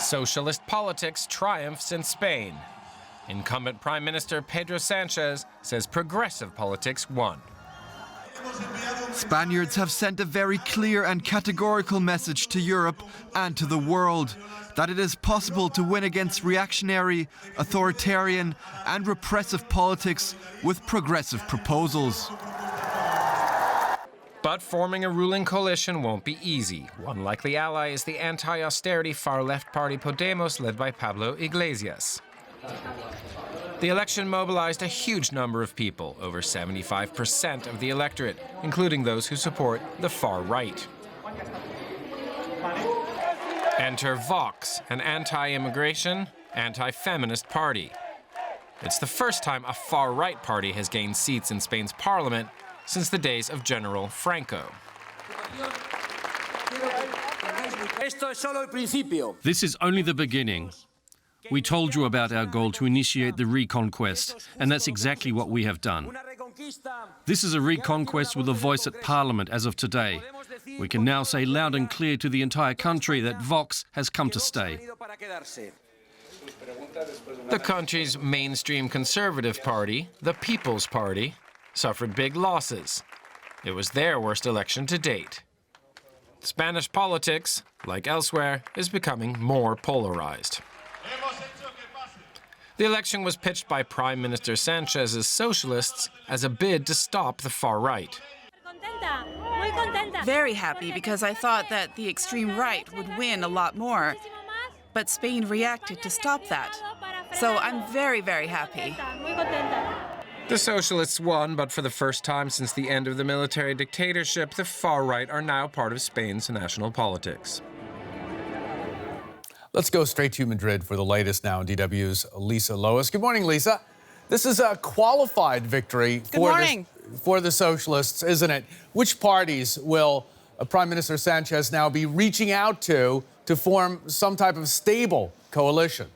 Socialist politics triumphs in Spain. Incumbent Prime Minister Pedro Sanchez says progressive politics won. Spaniards have sent a very clear and categorical message to Europe and to the world that it is possible to win against reactionary, authoritarian and repressive politics with progressive proposals. But forming a ruling coalition won't be easy. One likely ally is the anti-austerity far-left party Podemos, led by Pablo Iglesias. The election mobilized a huge number of people, over 75% of the electorate, including those who support the far right. Enter Vox, an anti-immigration, anti-feminist party. It's the first time a far-right party has gained seats in Spain's parliament since the days of General Franco. This is only the beginning. We told you about our goal to initiate the reconquest, and that's exactly what we have done. This is a reconquest with a voice at Parliament as of today. We can now say loud and clear to the entire country that Vox has come to stay. The country's mainstream conservative party, the People's Party, suffered big losses. It was their worst election to date. Spanish politics, like elsewhere, is becoming more polarized. The election was pitched by Prime Minister Sanchez's Socialists as a bid to stop the far right. Very happy, because I thought that the extreme right would win a lot more. But Spain reacted to stop that. So I'm very, very happy. The Socialists won, but for the first time since the end of the military dictatorship, the far right are now part of Spain's national politics. Let's go straight to Madrid for the latest now in DW's Lisa Lois. Good morning, Lisa. This is a qualified victory for the Socialists, isn't it? Which parties will Prime Minister Sanchez now be reaching out to form some type of stable coalition?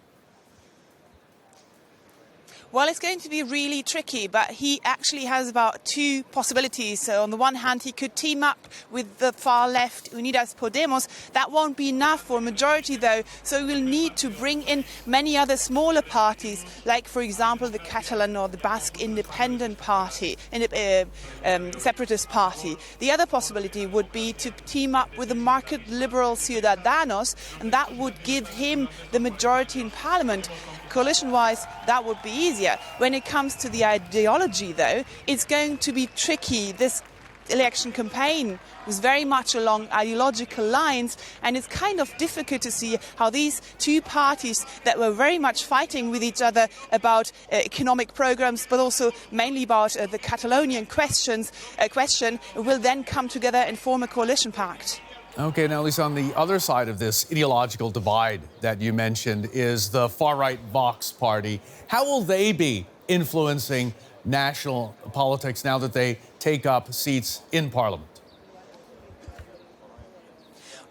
Well, it's going to be really tricky, but he actually has about two possibilities. So on the one hand, he could team up with the far left Unidas Podemos. That won't be enough for a majority, though. So he will need to bring in many other smaller parties, like, for example, the Catalan or the Basque Independent Party, Separatist Party. The other possibility would be to team up with the market liberal Ciudadanos, and that would give him the majority in parliament. Coalition-wise, that would be easier. When it comes to the ideology, though, it's going to be tricky. This election campaign was very much along ideological lines, and it's kind of difficult to see how these two parties that were very much fighting with each other about economic programs, but also mainly about the Catalonian question, will then come together and form a coalition pact. Okay, now, Lisa, on the other side of this ideological divide that you mentioned is the far-right Vox party. How will they be influencing national politics now that they take up seats in Parliament?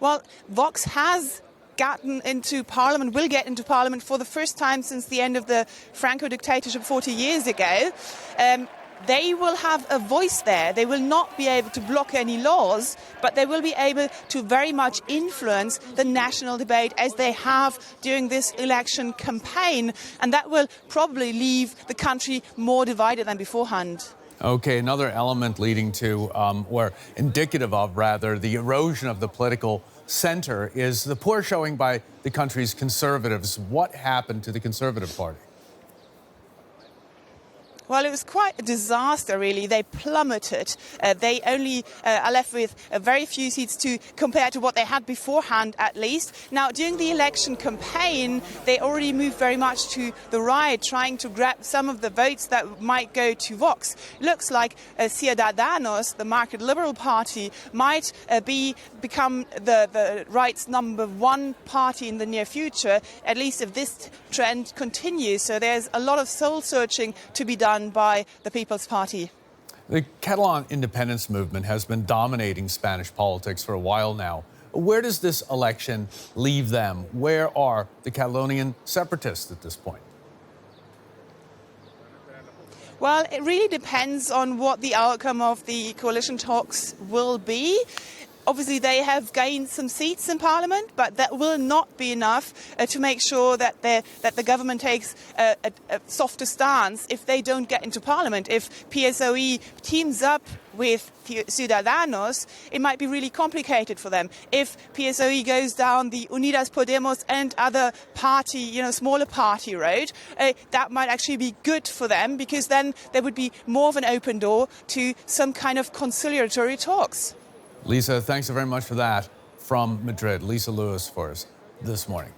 Well, Vox has gotten into Parliament, will get into Parliament for the first time since the end of the Franco dictatorship 40 years ago. They will have a voice there. They will not be able to block any laws, but they will be able to very much influence the national debate as they have during this election campaign. And that will probably leave the country more divided than beforehand. Okay, another element leading to, or indicative of, rather, the erosion of the political center is the poor showing by the country's conservatives. What happened to the Conservative Party? Well, it was quite a disaster, really. They plummeted. They only are left with very few seats compared to what they had beforehand, at least. Now, during the election campaign, they already moved very much to the right, trying to grab some of the votes that might go to Vox. Looks like Ciudadanos, the market liberal party, might become the right's #1 party in the near future, at least if this trend continues. So there's a lot of soul-searching to be done by the People's Party. The Catalan independence movement has been dominating Spanish politics for a while now. Where does this election leave them? Where are the Catalonian separatists at this point? Well, it really depends on what the outcome of the coalition talks will be. obviously they have gained some seats in Parliament, but that will not be enough to make sure that the government takes a softer stance if they don't get into Parliament. If PSOE teams up with Ciudadanos, it might be really complicated for them. If PSOE goes down the Unidas Podemos and other party, smaller party road, that might actually be good for them, because then there would be more of an open door to some kind of conciliatory talks. Lisa, thanks so very much for that from Madrid. Lisa Lewis for us this morning.